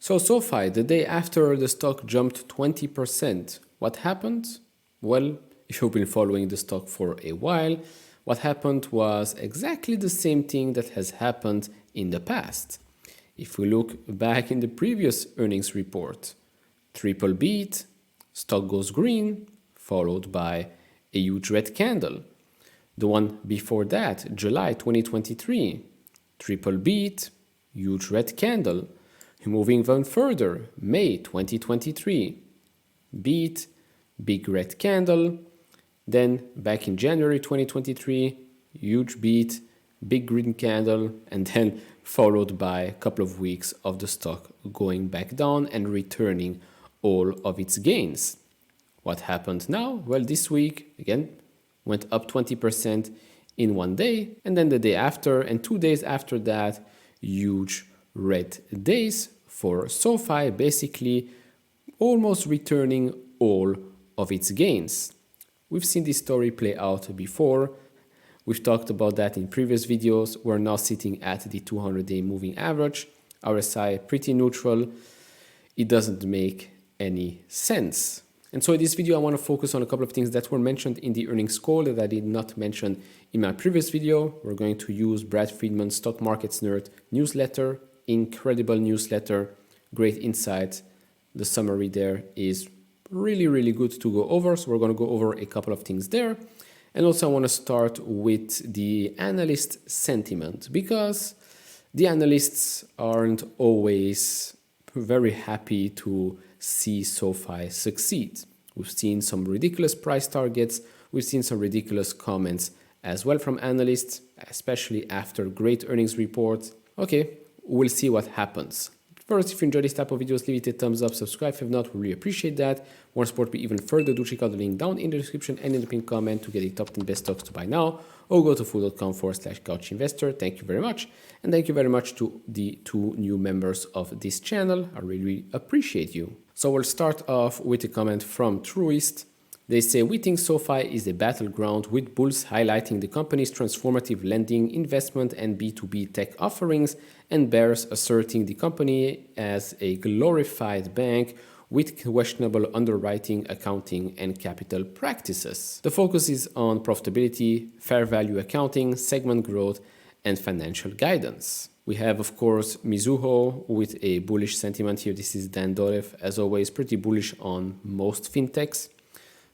So SoFi, the day after the stock jumped 20%, what happened? Well, if you've been following the stock for a while, what happened was exactly the same thing that has happened in the past. If we look back in the previous earnings report, triple beat, stock goes green, followed by a huge red candle. The one before that, July 2023, triple beat, huge red candle. Moving even further, May 2023, beat, big red candle. Then back in January 2023, huge beat, big green candle, and then followed by a couple of weeks of the stock going back down and returning all of its gains. What happened now? Well, this week, again, went up 20% in one day, and then the day after and 2 days after that, huge red days for SoFi, basically almost returning all of its gains. We've seen this story play out before. We've talked about that in previous videos. We're now sitting at the 200-day moving average. RSI pretty neutral. It doesn't make any sense. And so in this video, I want to focus on a couple of things that were mentioned in the earnings call that I did not mention in my previous video. We're going to use Brad Friedman's Stock Markets Nerd newsletter, incredible newsletter, great insights. The summary there is really good to go over. So we're going to go over a couple of things there. And also I want to start with the analyst sentiment, because the analysts aren't always very happy to see SoFi succeed. We've seen some ridiculous price targets. We've seen some ridiculous comments as well from analysts, especially after great earnings reports. Okay, we'll see what happens. First, if you enjoy this type of videos, leave it a thumbs up, subscribe if not, we really appreciate that. Want to support me even further, do check out the link down in the description and in the pinned comment to get the top 10 best stocks to buy now, or go to fool.com/couchinvestor. Thank you very much. And thank you very much to the 2 new members of this channel. I really appreciate you. So we'll start off with a comment from Truist. They say, we think SoFi is a battleground with bulls highlighting the company's transformative lending, investment, and B2B tech offerings, and bears asserting the company as a glorified bank with questionable underwriting, accounting, and capital practices. The focus is on profitability, fair value accounting, segment growth, and financial guidance. We have, of course, Mizuho with a bullish sentiment here. This is Dan Dolev, as always, pretty bullish on most fintechs.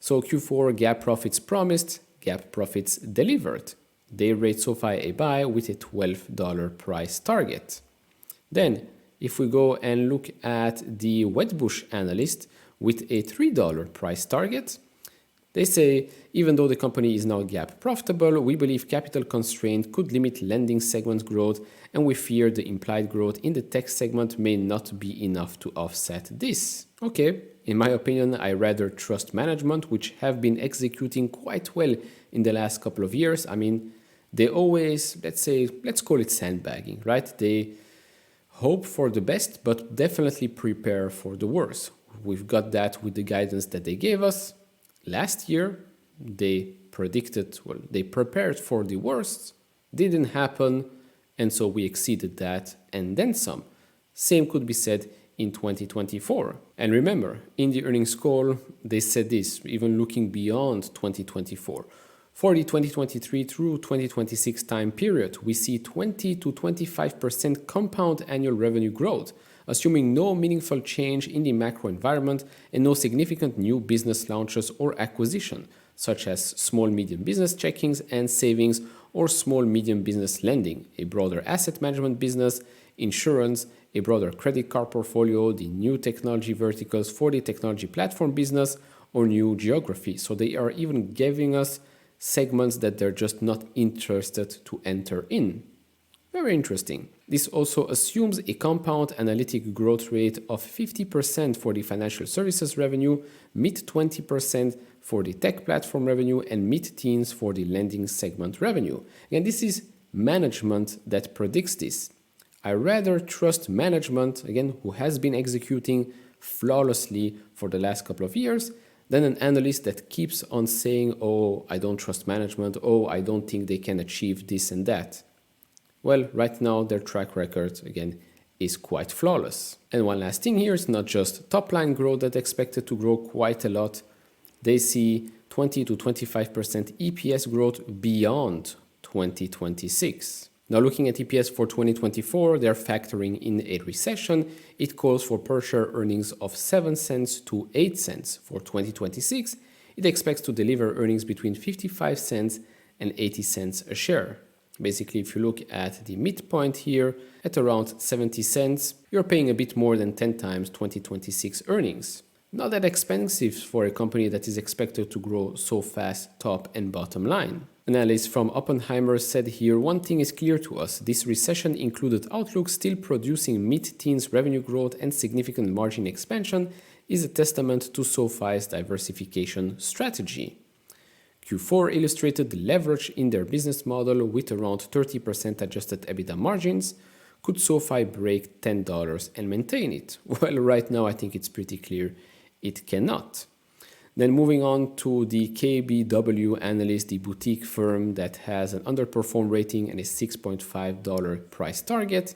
So Q4 GAAP profits promised, GAAP profits delivered. They rate SoFi a buy with a $12 price target. Then, if we go and look at the Wedbush analyst with a $3 price target, they say, even though the company is now GAAP profitable, we believe capital constraint could limit lending segment growth, and we fear the implied growth in the tech segment may not be enough to offset this. Okay, in my opinion, I rather trust management, which have been executing quite well in the last couple of years. I mean, they always, let's call it sandbagging, right? They hope for the best, but definitely prepare for the worst. We've got that with the guidance that they gave us. Last year, they prepared for the worst, didn't happen, and so we exceeded that and then some. Same could be said in 2024. And remember, in the earnings call, they said this, even looking beyond 2024. For the 2023 through 2026 time period, we see 20 to 25% compound annual revenue growth, assuming no meaningful change in the macro environment and no significant new business launches or acquisition, such as small-medium business checkings and savings or small-medium business lending, a broader asset management business, insurance, a broader credit card portfolio, the new technology verticals for the technology platform business, or new geography. So they are even giving us segments that they're just not interested to enter in. Very interesting. This also assumes a compound analytic growth rate of 50% for the financial services revenue, mid-20% for the tech platform revenue, and mid-teens for the lending segment revenue. And this is management that predicts this. I rather trust management, again, who has been executing flawlessly for the last couple of years, than an analyst that keeps on saying, oh, I don't trust management, oh, I don't think they can achieve this and that. Well, right now, their track record, again, is quite flawless. And one last thing here, it's not just top line growth that's expected to grow quite a lot. They see 20 to 25% EPS growth beyond 2026. Now looking at EPS for 2024, they're factoring in a recession. It calls for per share earnings of 7 cents to 8 cents. For 2026, it expects to deliver earnings between 55 cents and 80 cents a share. Basically, if you look at the midpoint here at around 70 cents, you're paying a bit more than 10 times 2026 earnings. Not that expensive for a company that is expected to grow so fast top and bottom line. Analyst from Oppenheimer said here, one thing is clear to us, this recession included outlook still producing mid-teens revenue growth and significant margin expansion is a testament to SoFi's diversification strategy. Q4 illustrated the leverage in their business model with around 30% adjusted EBITDA margins. Could SoFi break $10 and maintain it? Well, right now I think it's pretty clear it cannot. Then moving on to the KBW Analyst, the boutique firm that has an underperform rating and a $6.5 price target.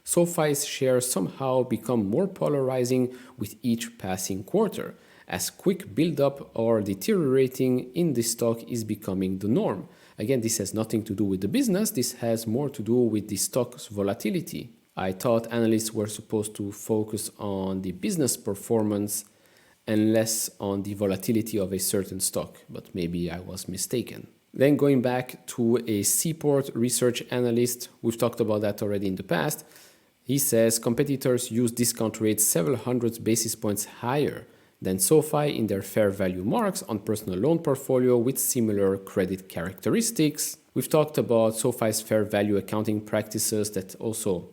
SoFi's shares somehow become more polarizing with each passing quarter, as quick build-up or deteriorating in the stock is becoming the norm. Again, this has nothing to do with the business, this has more to do with the stock's volatility. I thought analysts were supposed to focus on the business performance and less on the volatility of a certain stock, but maybe I was mistaken. Then going back to a Seaport research analyst, we've talked about that already in the past. He says competitors use discount rates several hundred basis points higher than SoFi in their fair value marks on personal loan portfolio with similar credit characteristics. We've talked about SoFi's fair value accounting practices that also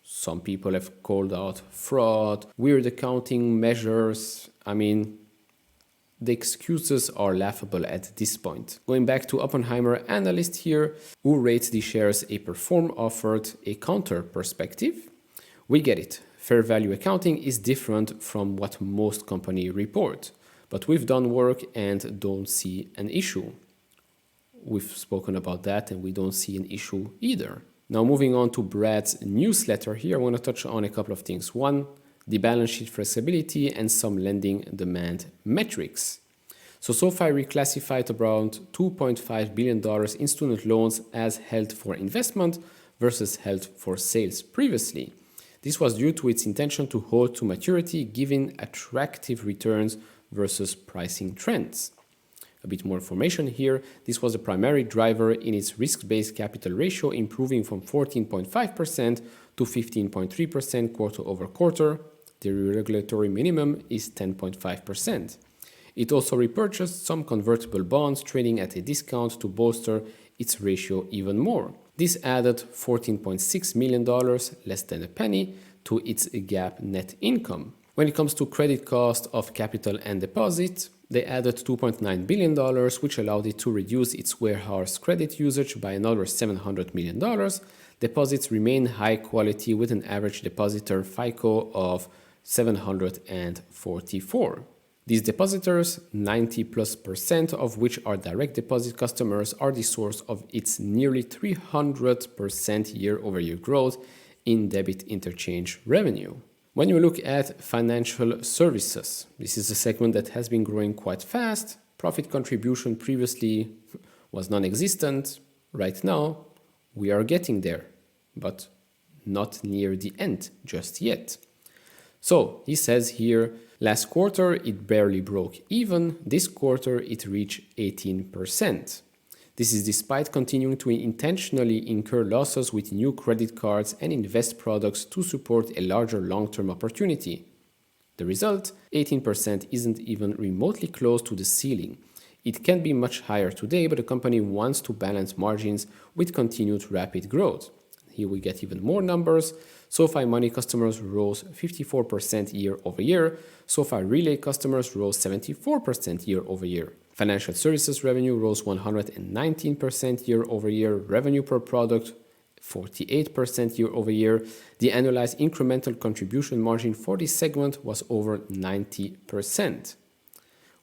some people have called out fraud, weird accounting measures. I mean, the excuses are laughable at this point. Going back to Oppenheimer Analyst here, who rates the shares a perform, offered a counter perspective. We get it. Fair value accounting is different from what most companies report, but we've done work and don't see an issue. We've spoken about that and we don't see an issue either. Now moving on to Brad's newsletter here, I want to touch on a couple of things. One, the balance sheet flexibility and some lending demand metrics. So SoFi reclassified around $2.5 billion in student loans as held for investment versus held for sales previously. This was due to its intention to hold to maturity given attractive returns versus pricing trends. A bit more information here. This was the primary driver in its risk-based capital ratio improving from 14.5% to 15.3% quarter over quarter. The regulatory minimum is 10.5%. It also repurchased some convertible bonds trading at a discount to bolster its ratio even more. This added $14.6 million, less than a penny, to its GAAP net income. When it comes to credit cost of capital and deposit, they added $2.9 billion, which allowed it to reduce its warehouse credit usage by another $700 million. Deposits remain high quality with an average depositor FICO of 744. These depositors, 90+% of which are direct deposit customers, are the source of its nearly 300% year-over-year growth in debit interchange revenue. When you look at financial services, this is a segment that has been growing quite fast. Profit contribution previously was non-existent. Right now, we are getting there, but not near the end just yet. So he says here, last quarter it barely broke even. This quarter it reached 18%. This is despite continuing to intentionally incur losses with new credit cards and invest products to support a larger long-term opportunity. The result, 18% isn't even remotely close to the ceiling. It can be much higher today, but the company wants to balance margins with continued rapid growth. Here we get even more numbers. SoFi Money customers rose 54% year over year. SoFi Relay customers rose 74% year over year. Financial services revenue rose 119% year over year. Revenue per product 48% year over year. The annualized incremental contribution margin for this segment was over 90%.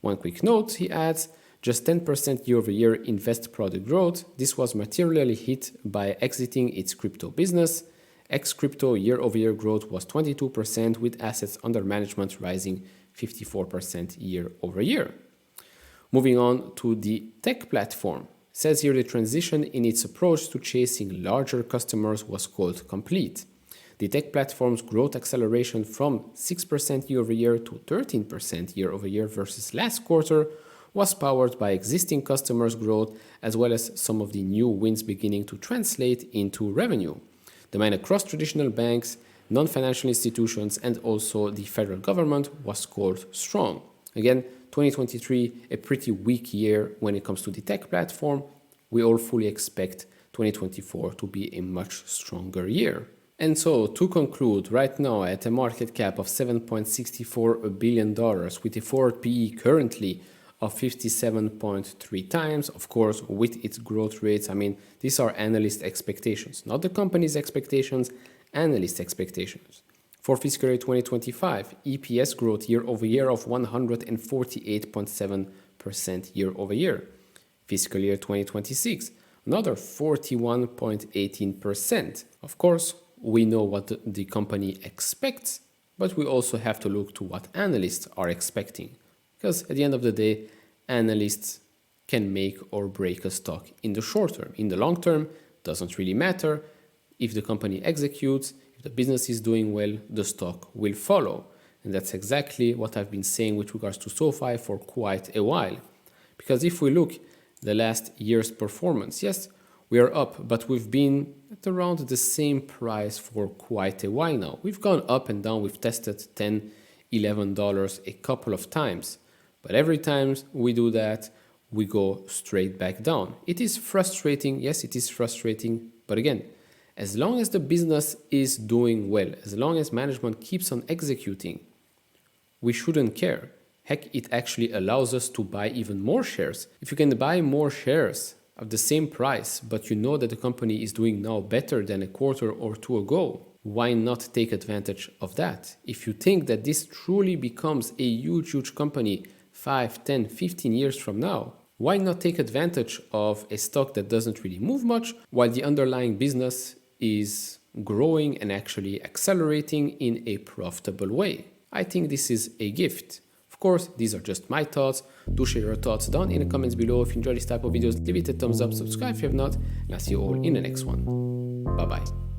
One quick note, he adds, just 10% year-over-year invest product growth. This was materially hit by exiting its crypto business. Ex-crypto year-over-year growth was 22%, with assets under management rising 54% year-over-year. Moving on to the tech platform. It says here the transition in its approach to chasing larger customers was called complete. The tech platform's growth acceleration from 6% year-over-year to 13% year-over-year versus last quarter was powered by existing customers' growth as well as some of the new wins beginning to translate into revenue. Demand across traditional banks, non-financial institutions, and also the federal government was called strong. Again, 2023, a pretty weak year when it comes to the tech platform. We all fully expect 2024 to be a much stronger year. And so, to conclude, right now at a market cap of $7.64 billion with a forward PE currently of 57.3 times, of course, with its growth rates. I mean, these are analyst expectations, not the company's expectations, analyst expectations. For fiscal year 2025, EPS growth year-over-year of 148.7% year-over-year. Fiscal year 2026, another 41.18%. Of course, we know what the company expects, but we also have to look to what analysts are expecting. Because at the end of the day, analysts can make or break a stock in the short term. In the long term, doesn't really matter. If the company executes, if the business is doing well, the stock will follow. And that's exactly what I've been saying with regards to SoFi for quite a while. Because if we look the last year's performance, yes, we are up, but we've been at around the same price for quite a while now. We've gone up and down. We've tested $10, $11 a couple of times. But every time we do that, we go straight back down. It is frustrating. Yes, it is frustrating. But again, as long as the business is doing well, as long as management keeps on executing, we shouldn't care. Heck, it actually allows us to buy even more shares. If you can buy more shares at the same price, but you know that the company is doing now better than a quarter or two ago, why not take advantage of that? If you think that this truly becomes a huge, huge company 5, 10, 15 years from now, why not take advantage of a stock that doesn't really move much while the underlying business is growing and actually accelerating in a profitable way? I think this is a gift. Of course, these are just my thoughts. Do share your thoughts down in the comments below. If you enjoy this type of videos, give it a thumbs up, subscribe if you have not, and I'll see you all in the next one. Bye-bye.